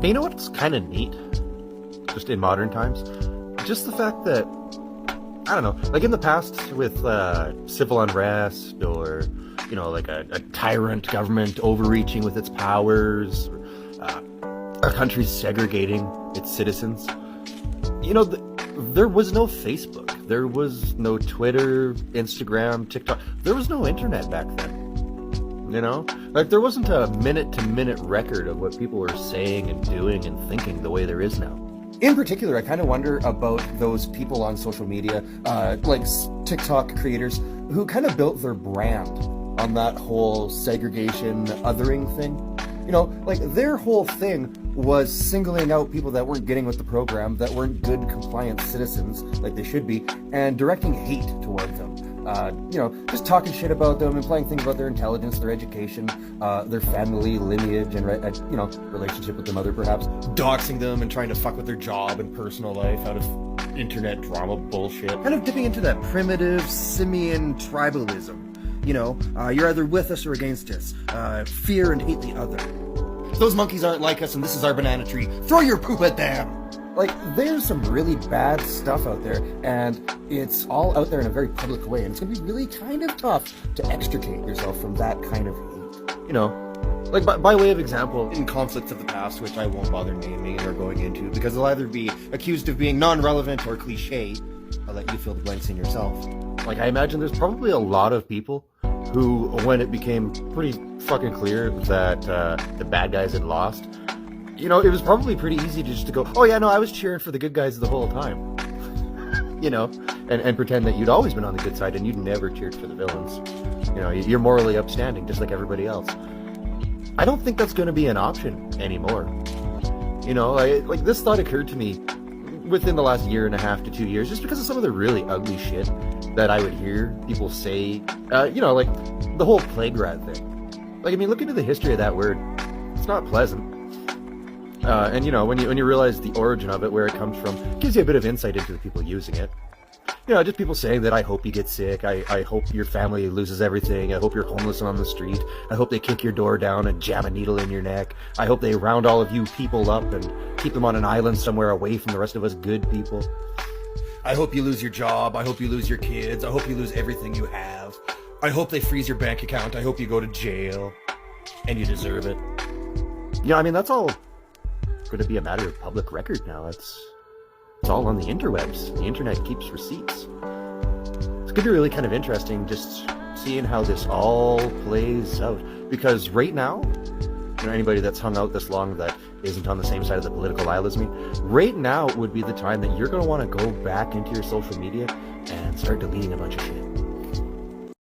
Hey, you know what's kind of neat, just in modern times? Just the fact that, I don't know, like in the past with civil unrest or, like a tyrant government overreaching with its powers, a country segregating its citizens, there was no Facebook, there was no Twitter, Instagram, TikTok, there was no internet back then. Like there wasn't a minute-to-minute record of what people were saying and doing and thinking the way there is now. In particular, I kind of wonder about those people on social media, like TikTok creators, who kind of built their brand on that whole segregation, othering thing. Like their whole thing was singling out people that weren't getting with the program, that weren't good, compliant citizens like they should be, and directing hate towards them. Just talking shit about them, implying things about their intelligence, their education, their family, lineage, and, relationship with their mother, perhaps. Doxing them and trying to fuck with their job and personal life out of internet drama bullshit. Kind of dipping into that primitive, simian tribalism. You're either with us or against us. Fear and hate the other. Those monkeys aren't like us and this is our banana tree. Throw your poop at them! Like, there's some really bad stuff out there, and it's all out there in a very public way, and it's going to be really kind of tough to extricate yourself from that kind of hate. Like by way of example, in conflicts of the past, which I won't bother naming or going into, because they'll either be accused of being non-relevant or cliche. I'll let you fill the blanks in yourself. Like, I imagine there's probably a lot of people who, when it became pretty fucking clear that the bad guys had lost, it was probably pretty easy to just go, oh yeah, no, I was cheering for the good guys the whole time. And pretend that you'd always been on the good side and you'd never cheered for the villains. You're morally upstanding just like everybody else. I don't think that's going to be an option anymore. Like this thought occurred to me within the last year and a half to 2 years, just because of some of the really ugly shit that I would hear people say, like the whole plague rat thing. Like, look into the history of that word. It's not pleasant. And when you realize the origin of it, where it comes from, it gives you a bit of insight into the people using it. Just people saying that I hope you get sick, I hope your family loses everything, I hope you're homeless on the street, I hope they kick your door down and jam a needle in your neck, I hope they round all of you people up and keep them on an island somewhere away from the rest of us good people. I hope you lose your job, I hope you lose your kids, I hope you lose everything you have, I hope they freeze your bank account, I hope you go to jail, and you deserve it. That's all going to be a matter of public record now. It's all on the interwebs. The internet keeps receipts. It's going to be really kind of interesting just seeing how this all plays out, because right now, anybody that's hung out this long that isn't on the same side of the political aisle as me, right now would be the time that you're going to want to go back into your social media and start deleting a bunch of shit.